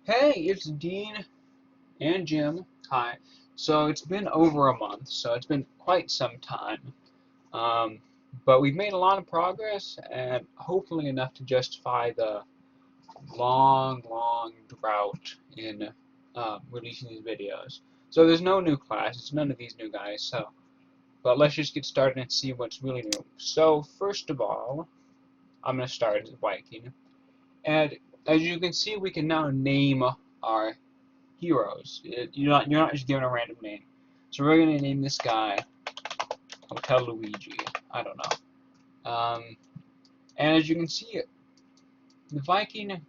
Hey, it's Dean and Jim. Hi. So it's been over a month, so it's been quite some time. Um, but we've made a lot of progress, and hopefully enough to justify the long drought in releasing these videos. So there's no new classes, none of these new guys. But let's just get started and see what's really new. So first of all, I'm gonna start as Viking, and as you can see, we can now name our heroes. You're not just given a random name. So we're gonna name this guy Hotel Luigi. I don't know. And as you can see, the Viking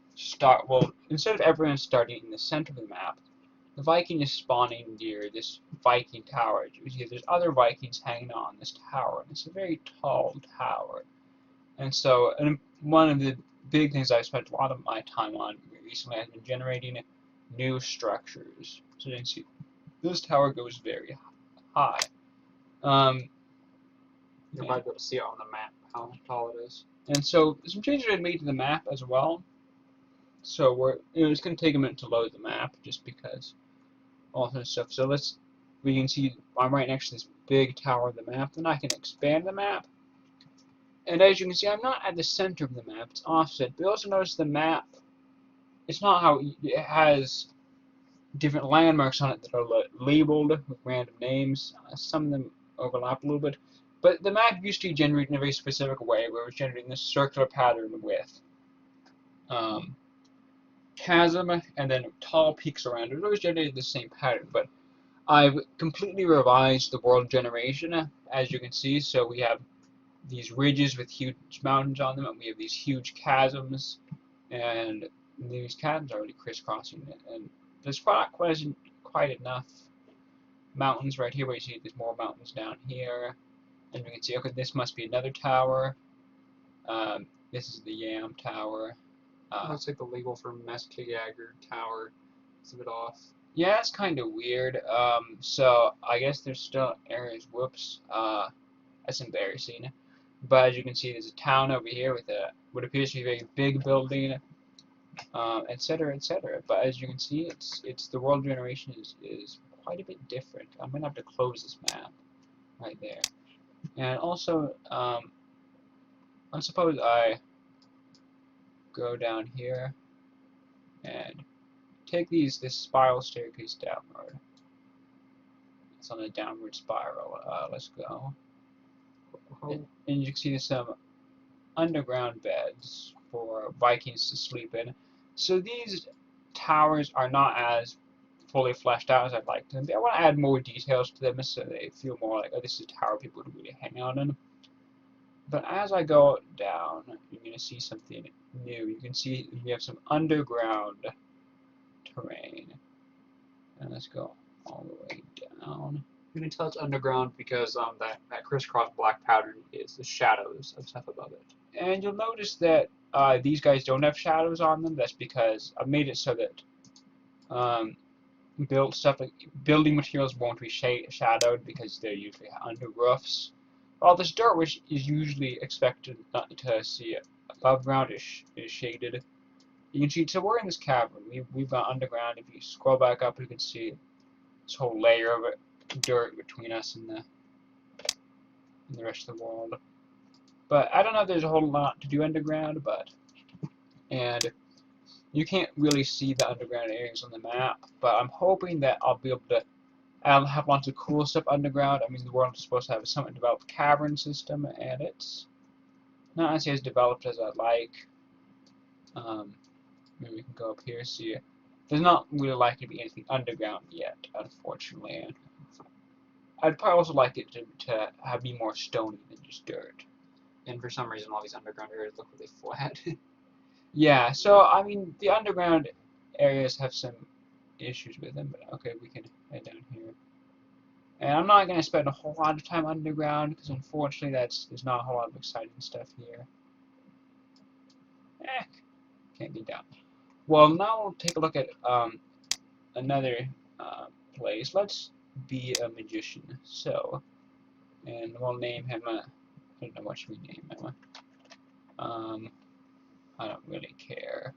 instead of everyone starting in the center of the map, the Viking is spawning near this Viking tower. As you can see, there's other Vikings hanging on this tower, and it's a very tall tower. And one of the big things I've spent a lot of my time on recently has been generating new structures. So you can see this tower goes very high. Um, You might be able to see it on the map how tall it is. and so some changes are made to the map as well. So it's going to take a minute to load the map just because all this stuff. So we can see I'm right next to this big tower of the map. Then I can expand the map. And as you can see, I'm not at the center of the map. It's offset. But also notice the map, it's not how it has different landmarks on it that are labeled with random names. Some of them overlap a little bit. But the map used to be generated in a very specific way, where it was generating this circular pattern with chasm and then tall peaks around it. It always generated the same pattern, but I've completely revised the world generation, as you can see. So we have these ridges with huge mountains on them, and we have these huge chasms, and these chasms are already crisscrossing it. And there's not quite enough mountains right here, where you see there's more mountains down here. And we can see, okay, this must be another tower. This is the Yam Tower. Looks like the label for Meskjagger Tower is a bit off. Yeah, it's kind of weird. So I guess there's still areas. Whoops. That's embarrassing. But as you can see, there's a town over here with what appears to be a very big building, etc., etc. But as you can see, it's the world generation is quite a bit different. I'm gonna have to close this map right there. And also, let's suppose I go down here and take this spiral staircase downward. It's on a downward spiral. Let's go. And you can see there's some underground beds for Vikings to sleep in. So these towers are not as fully fleshed out as I'd like them. I want to add more details to them so they feel more like, oh, this is a tower people would really hang out in. But as I go down, you're going to see something new. You can see we have some underground terrain. And let's go all the way down. You can tell it's underground because that crisscross black pattern is the shadows of stuff above it. And you'll notice that these guys don't have shadows on them. That's because I've made it so that building materials won't be shadowed because they're usually under roofs. All this dirt, which is usually expected not to see above ground, is shaded. You can see, so we're in this cavern. We've gone underground. If you scroll back up, you can see this whole layer of dirt between us and the rest of the world. But I don't know if there's a whole lot to do underground, and you can't really see the underground areas on the map, but I'm hoping that I'll have lots of cool stuff underground. I mean, the world is supposed to have a somewhat developed cavern system, and it's not necessarily as developed as I'd like. Maybe we can go up here, see. There's not really likely to be anything underground yet, unfortunately. I'd probably also like it to be more stony than just dirt. And for some reason, all these underground areas look really flat. Yeah, so I mean, the underground areas have some issues with them, but okay, we can head down here. And I'm not going to spend a whole lot of time underground, because unfortunately there's not a whole lot of exciting stuff here. Can't get down. Well, now we'll take a look at another place. Let's be a magician. So, and we'll name him I don't know what should we name him. I don't really care.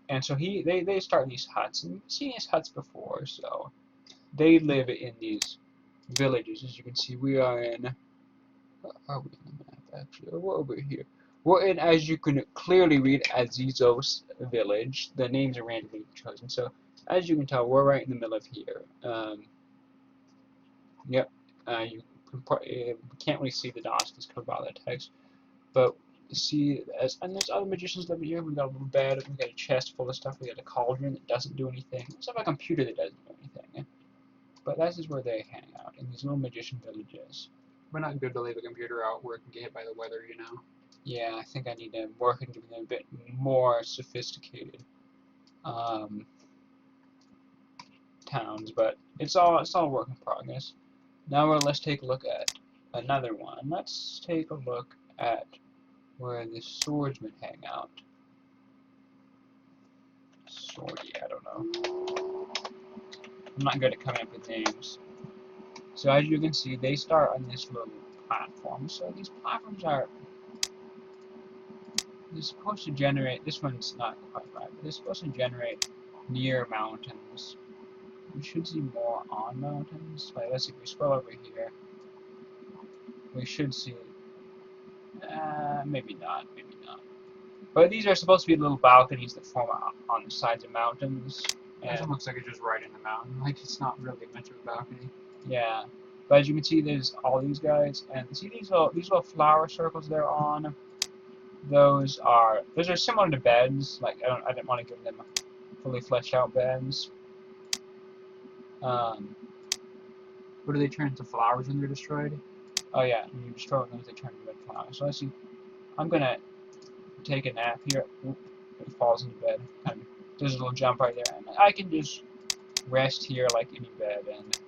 And so they start these huts, and you've seen these huts before, so they live in these villages. As you can see, we are in. Are we in the map actually? Or we're over here. We're in, as you can clearly read, Azizos village. The names are randomly chosen. So as you can tell, we're right in the middle of here. Yep. You can't really see the dots because covered by the text, but see, and there's other magicians living here. We got a little bed. We got a chest full of stuff. We got a cauldron that doesn't do anything. We have a computer that doesn't do anything. But that is where they hang out, in these little magician villages. We're not good to leave a computer out where it can get hit by the weather, you know. Yeah, I think I need to work on giving them a bit more sophisticated towns, but it's all a work in progress. Now let's take a look at another one. Let's take a look at where the swordsmen hang out. Swordy, I don't know. I'm not good at coming up with names. So as you can see, they start on this little platform. So these platforms are they're supposed to generate. This one's not quite right, but they're supposed to generate near mountains. We should see more on mountains. Like, let's see, if we scroll over here, we should see. Maybe not, maybe not. But these are supposed to be little balconies that form on the sides of mountains. This one looks like it's just right in the mountain. Like it's not really much of a balcony. Yeah, but as you can see, there's all these guys, and see these little flower circles they're on. Those are similar to beds. Like I didn't want to give them fully fleshed out beds. What do they turn into flowers when they're destroyed? Oh yeah, when you destroy them, they turn into red flowers. So let's see. I'm gonna take a nap here. Oop, it falls into bed. And there's a little jump right there, and I can just rest here like any bed, and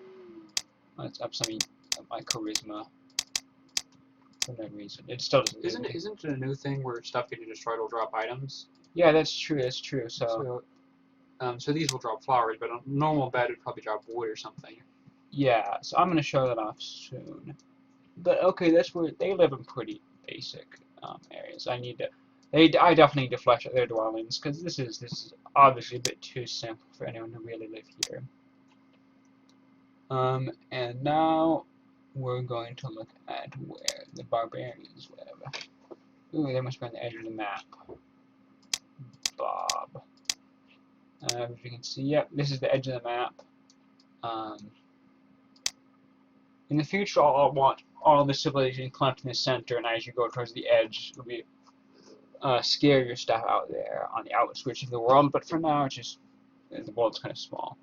let's up some of my charisma for no reason. It still doesn't. Isn't it a new thing where stuff getting destroyed will drop items? Yeah, that's true. That's true. So these will drop flowers, but a normal bed would probably drop wood or something. Yeah, so I'm gonna show that off soon. But okay, that's where they live in pretty basic areas. I definitely need to flesh out their dwellings because this is obviously a bit too simple for anyone to really live here. And now we're going to look at where the barbarians live. Ooh, they must be on the edge of the map. Bob. As you can see, yep, this is the edge of the map. In the future, I'll want all the civilization clumped in the center, and as you go towards the edge, it'll be scare your stuff out there on the outskirts of the world. But for now, it's just the world's kind of small.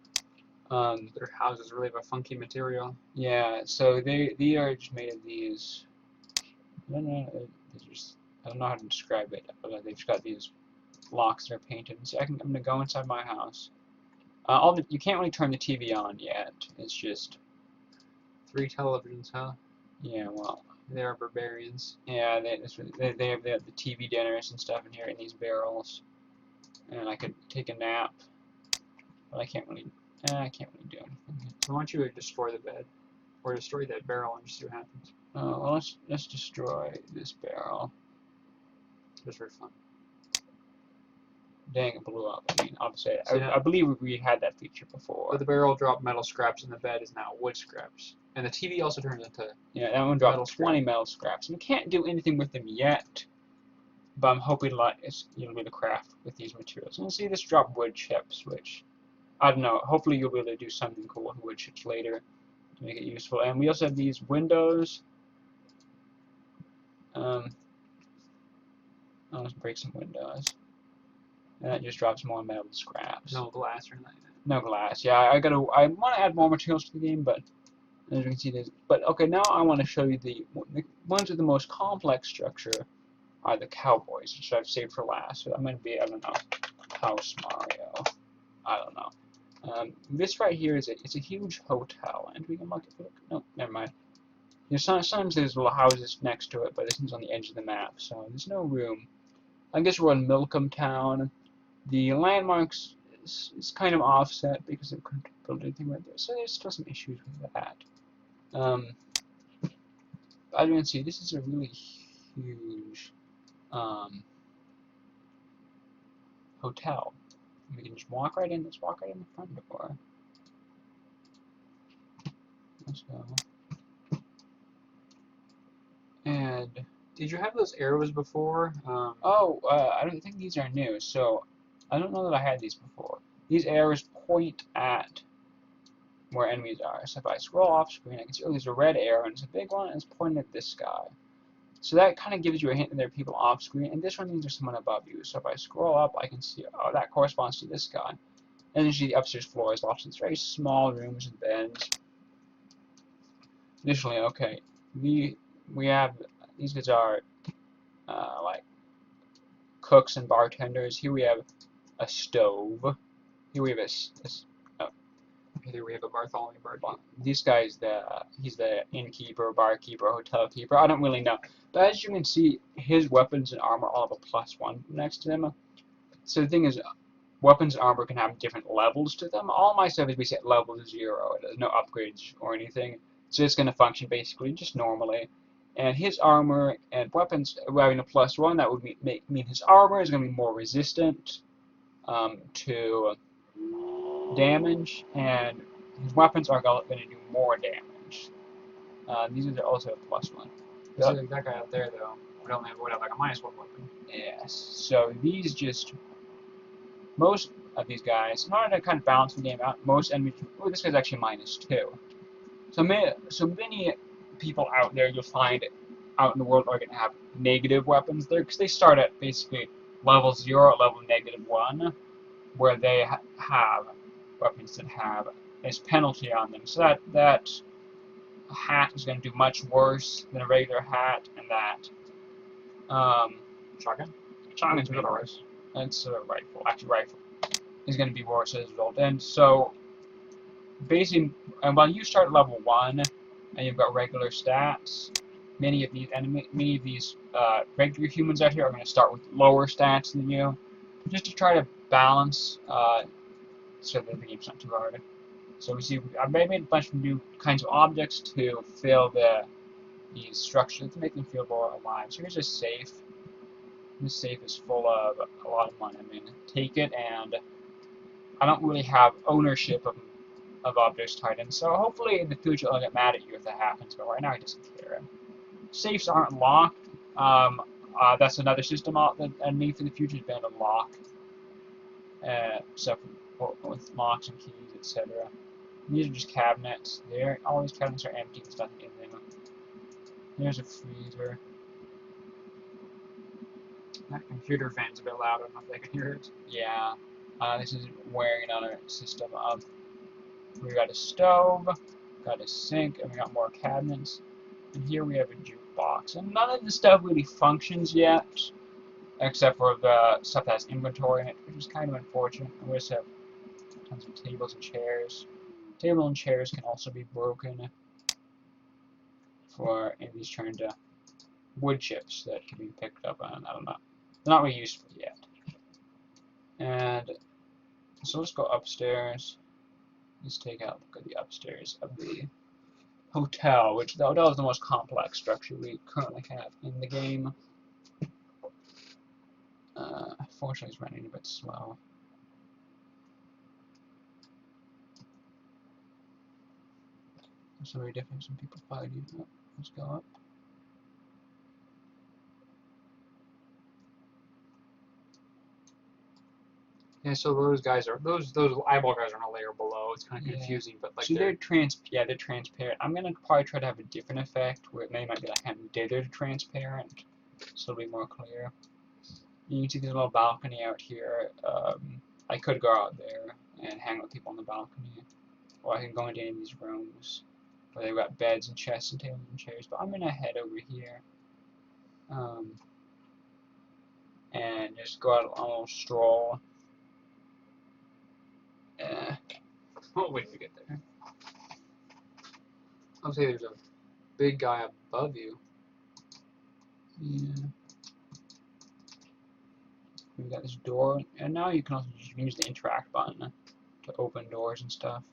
Their houses really have a funky material. Yeah, so they are just made of these. I don't know how to describe it. But they've just got these blocks that are painted. So I'm gonna go inside my house. You can't really turn the TV on yet. It's just 3 televisions, huh? Yeah, well, they are barbarians. Yeah, they have the TV dinners and stuff in here in these barrels, and I could take a nap, but I can't really do anything. So why don't you destroy the bed, or destroy that barrel and just see what happens? Well, let's destroy this barrel. Just for fun. Dang, it blew up. I mean, obviously, So, yeah. I believe we had that feature before. But the barrel dropped metal scraps, and the bed is now wood scraps. And the TV also turns into that one dropped 20 metal scraps. And we can't do anything with them yet, but I'm hoping you'll be able to craft with these materials. And see, this dropped wood chips, which I don't know. Hopefully, you'll be able to do something cool with wood chips later to make it useful. And we also have these windows. Let's break some windows. And that just drops more metal scraps. No glass or anything. No glass. Yeah, I want to add more materials to the game, but as you can see, but okay, now I want to show you the ones with the most complex structure are the cowboys, which I've saved for last. So I'm going to be, I don't know, House Mario. I don't know. This right here it's a huge hotel, and we can look. No, never mind. Sometimes there's little houses next to it, but this one's on the edge of the map, so there's no room. I guess we're in Milcom Town. The landmarks is kind of offset because it couldn't build anything right there, so there's still some issues with that. As you can see, this is a really huge hotel. We can just walk right in. Let's walk right in the front door. Let's go. And did you have those arrows before? I don't think these are new, so I don't know that I had these before. These arrows point at where enemies are. So if I scroll off screen, I can see, oh, there's a red arrow, and it's a big one, and it's pointing at this guy. So that kind of gives you a hint that there are people off screen, and this one means there's someone above you. So if I scroll up, I can see, oh, that corresponds to this guy. And usually the upstairs floor is lots of very small rooms and beds. Additionally, okay, we have, these guys are like cooks and bartenders. Here we have a stove. Here we have Here we have a Bartholomew bird. this guy's he's the innkeeper, barkeeper, hotel keeper. I don't really know, but as you can see, his weapons and armor all have a +1 next to them. So the thing is, weapons and armor can have different levels to them. All my stuff is basically at level 0. There's no upgrades or anything. So it's going to function basically just normally. And his armor and weapons having a +1, that would mean his armor is going to be more resistant to damage, and his weapons are going to do more damage. These are also a +1. That guy out there, though, would have like a -1 weapon. Yes. So these just, most of these guys, in order to kind of balance the game out, most enemies. Oh, this guy's actually -2. So many people out there you'll find out in the world are going to have negative weapons there, because they start at basically level 0 at level -1, where they have weapons that have this penalty on them. So that hat is going to do much worse than a regular hat, and that Shotgun? shotgun's going to be worse. It's a rifle. Actually, rifle is going to be worse as a result. And so, basically, while you start at level 1 and you've got regular stats, many of these regular humans out here are going to start with lower stats than you, just to try to balance so that the game's not too hard. So we see I've made a bunch of new kinds of objects to fill these structures to make them feel more alive. So here's a safe. This safe is full of a lot of money. I mean, take it, and I don't really have ownership of objects tied in. So hopefully in the future I'll get mad at you if that happens, but right now I just care. Safes aren't locked. That's another system that I need for the future is being able to lock stuff with locks and keys, etc. These are just cabinets. All these cabinets are empty. There's nothing in them. There's a freezer. That computer fan's a bit loud. I don't know if they can hear it. Yeah. This is wearing on a system of. We got a stove, got a sink, and we got more cabinets. And here we have a jukebox. And none of the stuff really functions yet, except for the stuff that has inventory in it, which is kind of unfortunate. And we just have tons of tables and chairs. Tables and chairs can also be broken for these turned wood chips that can be picked up on. I don't know. They're not really useful yet. And so let's go upstairs. Let's take out look at the upstairs of the hotel, which the hotel is the most complex structure we currently have in the game. Fortunately, it's running a bit slow. It's very different. Some people fighting. Oh, let's go up. Yeah, so those guys are those eyeball guys are on a layer below. It's kind of confusing, but like so they're transparent. I'm gonna probably try to have a different effect where it might be like kind of dithered transparent, so it'll be more clear. You can see there's a little balcony out here. I could go out there and hang out with people on the balcony, or I can go into any of these rooms where they've got beds and chests and tables and chairs. But I'm gonna head over here and just go out on a little stroll. Oh, wait to get there. I'll say there's a big guy above you. Yeah. We've got this door, and now you can also just use the interact button to open doors and stuff.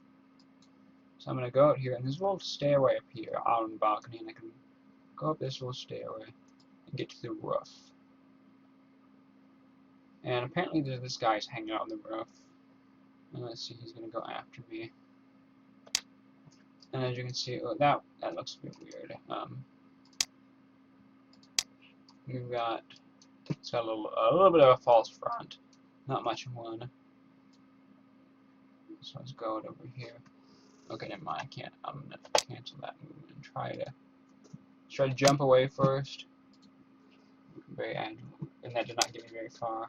So I'm gonna go out here, and there's a little stairway up here out on the balcony, and I can go up this little stairway and get to the roof. And apparently there's this guy's hanging out on the roof. And let's see, he's gonna go after me. And as you can see, oh, that looks a bit weird. We've got it's got a little bit of a false front, not much of one. So let's go over here. Okay, never mind. I can't. I'm gonna cancel that move and try to jump away first. Very agile, and that did not get me very far.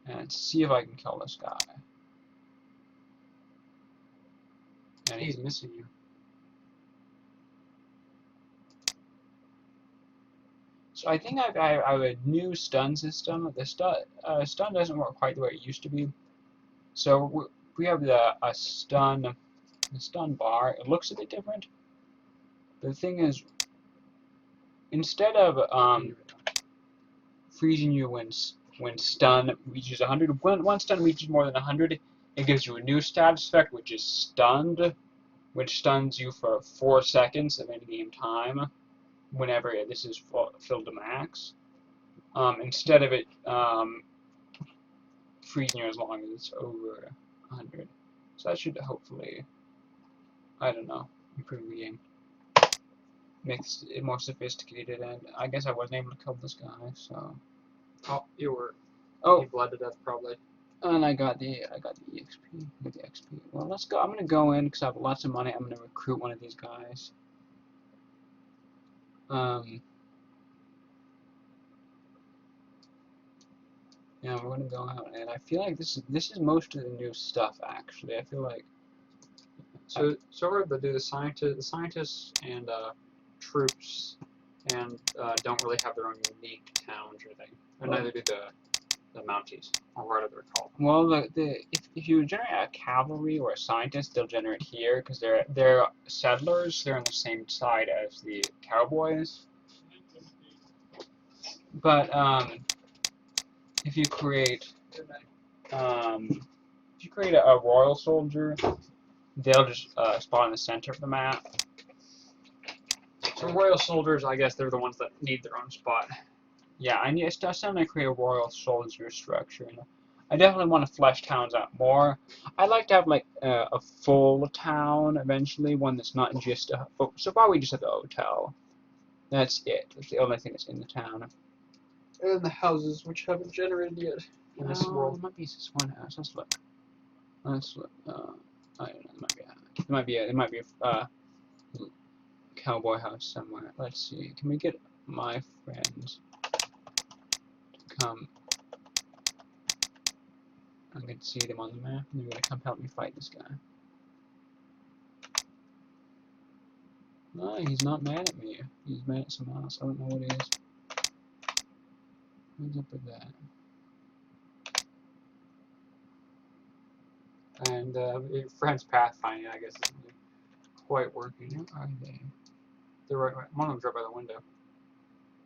And see if I can kill this guy. And He's missing you. So I think I have a new stun system. The stun doesn't work quite the way it used to be. So we have the stun bar. It looks a bit different. But the thing is, instead of freezing you when stun reaches 100, when stun reaches more than 100, it gives you a new status effect, which is stunned, which stuns you for 4 seconds of in-game time, whenever this is filled to max. Instead of it freezing you as long as it's over 100. So that should hopefully, I don't know, improve the game. Makes it more sophisticated, and I guess I wasn't able to kill this guy, so. Oh, you were. Oh. You bled to death probably. And I got the EXP. With the XP. Well, let's go. I'm gonna go in because I have lots of money. I'm gonna recruit one of these guys. Yeah, we're gonna go out, and I feel like this is most of the new stuff. Actually, I feel like. So far they do the scientists and troops, and don't really have their own unique towns or anything. And neither do the Mounties, or whatever they're called. Well, if you generate a cavalry or a scientist, they'll generate here because they're settlers. They're on the same side as the cowboys. But if you create a royal soldier, they'll just spawn in the center of the map. So royal soldiers, I guess they're the ones that need their own spot. Yeah, I still want to create a royal soldier structure. You know? I definitely want to flesh towns out more. I'd like to have like a full town eventually, one that's not just a. So far, we just have the hotel. That's it. That's the only thing that's in the town. And the houses, which haven't generated yet in this world. There might be just one house. Let's look. Let's look. I don't know. There might be a cowboy house somewhere. Let's see. Can we get my friends to come? I can see them on the map, and they're gonna come help me fight this guy. No, he's not mad at me. He's mad at someone else. I don't know what it is. What's up with that? And your friend's pathfinding, I guess, isn't quite working. Where are they? They're right. One of them's right by the window.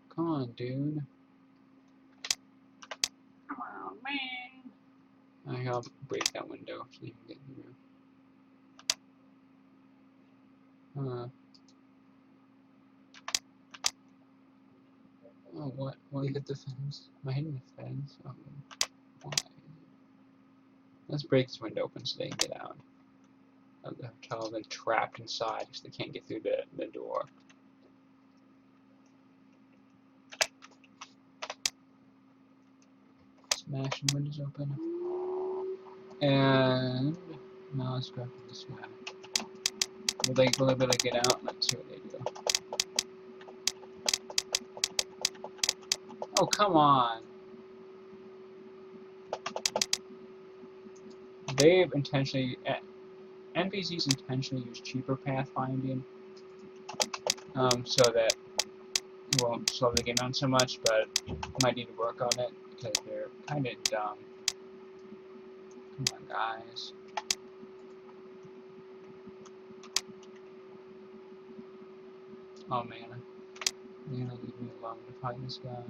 Come on, dude. Come on, man. I'll break that window so you can get through. Oh, what? What? You hit the fence. Am I hitting the fence? Oh, why? Let's break this window open so they can get out of the hotel. They're trapped inside because they can't get through the door. Smashing windows open. And now let's go after this guy. Will they be able to get out? Let's see what they do. Oh, come on. They've intentionally, NPCs intentionally use cheaper pathfinding, so that it won't slow the game down so much, but might need to work on it because they're kind of dumb. Come on, guys. Oh man, you're gonna leave me alone to fight this guy.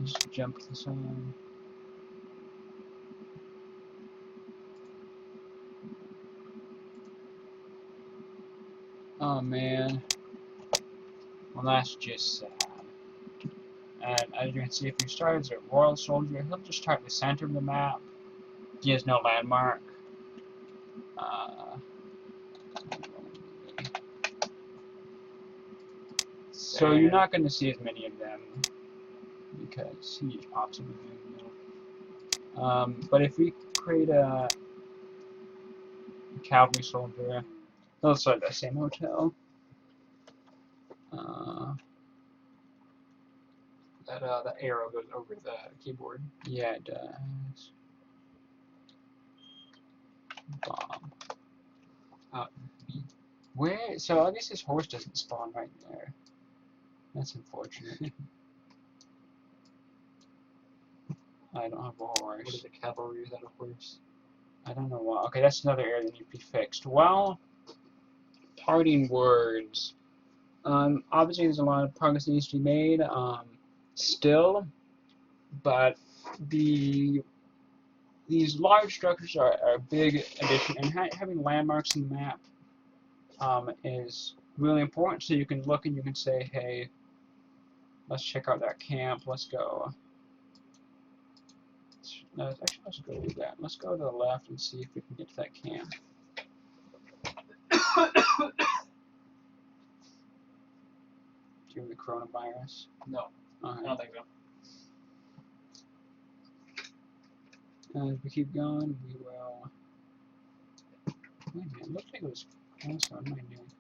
Just jump this on. Oh man. Well, And that's just sad. And as you can see, if you start as a royal soldier, he'll just start in the center of the map. He has no landmark. So you're not going to see as many of them because he pops up in the middle. But if we create a cavalry soldier, he'll start at that same hotel. That arrow goes over the keyboard. Yeah, it does. Bomb. Where? So I guess his horse doesn't spawn right there. That's unfortunate. I don't have a horse. What is a cavalry without a horse? I don't know why. Okay, that's another area that needs to be fixed. Well, parting words. Obviously, there's a lot of progress that needs to be made. Still, but these large structures are a big addition, and having landmarks in the map is really important. So you can look and you can say, hey, let's check out that camp. Let's go. No, actually, let's go do that. Let's go to the left and see if we can get to that camp. Do you have the coronavirus? No, I don't think so. As we keep going, we will. Wait a minute, it looks like it was. Also, what am I doing?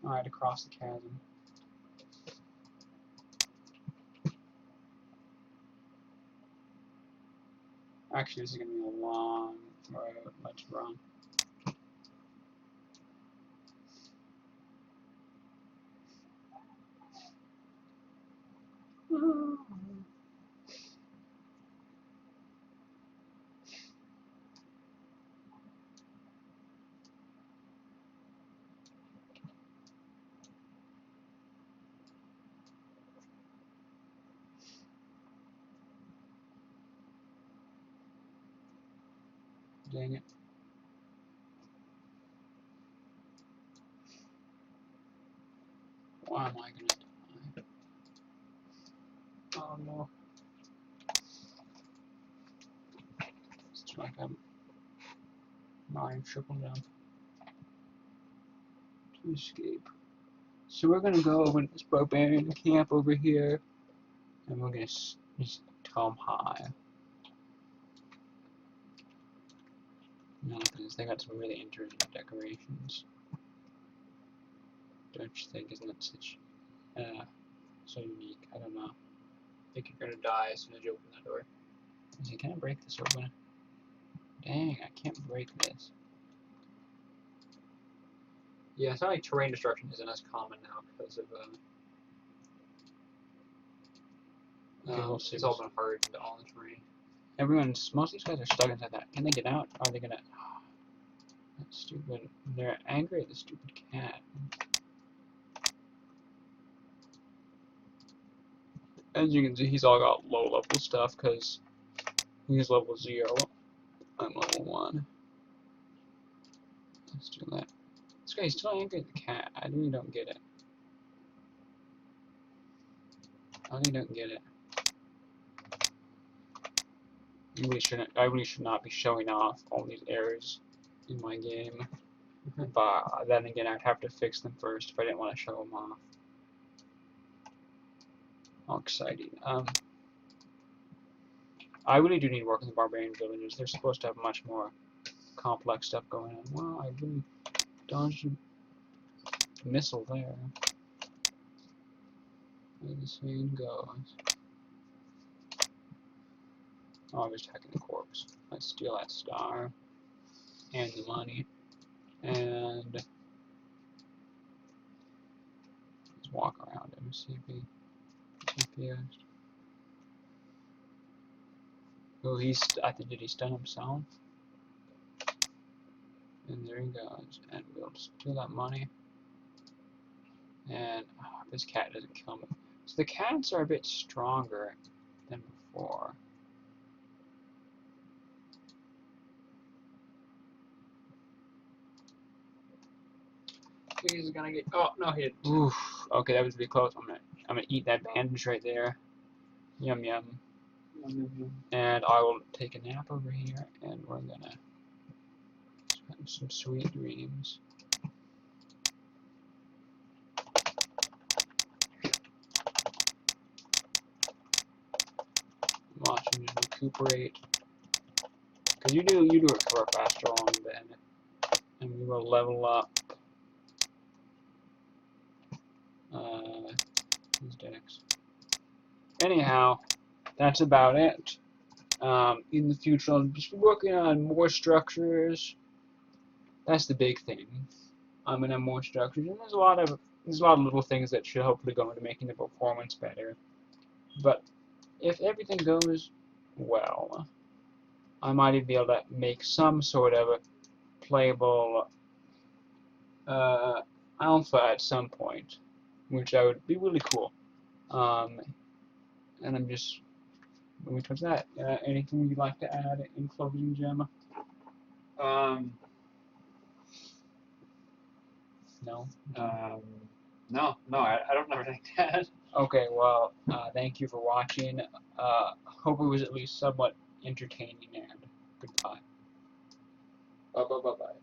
Alright, across the chasm. Actually, this is going to be a long road. Let's run. Dang it. Why am I going to die? Oh no. It's like I'm Mario triple jump to escape. So we're going to go over to this barbarian camp over here, and we're going to just come high. No, because they got some really interesting decorations. Don't you think? Isn't that such so unique? I don't know. I think you're gonna die as soon as you open that door. Can I break this open? Dang, I can't break this. Yeah, it's not like terrain destruction isn't as common now because of it's all been hardened all the terrain. Most of these guys are stuck inside that. Can they get out? Are they gonna? Oh, that's stupid. They're angry at the stupid cat. As you can see, he's all got low level stuff because he's level 0. I'm level 1. Let's do that. This guy's still angry at the cat. I really don't get it. I really don't get it. I really should not be showing off all these errors in my game. But then again, I'd have to fix them first if I didn't want to show them off. How exciting. I really do need work in the barbarian villages. They're supposed to have much more complex stuff going on. Well, I really dodged a missile there. Where the scene goes. Oh, I was attacking the corpse. Let's steal that star. And the money. And let's walk around him. See if he is. Oh, did he stun himself? And there he goes. And we'll steal that money. And this cat doesn't kill me. So the cats are a bit stronger than before. He's gonna get. Oh no, he didn't. Oof. Okay, that was really close. I'm gonna eat that bandage right there. Yum yum. And I will take a nap over here, and we're gonna spend some sweet dreams. Watch him just recuperate. Cause you do recover faster on bed, and we will level up his decks. Anyhow, that's about it. In the future, I'll just be working on more structures. That's the big thing. I'm gonna have more structures, and there's a lot of little things that should hopefully go into making the performance better. But if everything goes well, I might even be able to make some sort of playable alpha at some point, which I would be really cool. And I'm just moving towards that. Anything you'd like to add in closing, Gemma? No. No, I don't have anything to add. Okay, well, thank you for watching. Hope it was at least somewhat entertaining, and goodbye. Bye.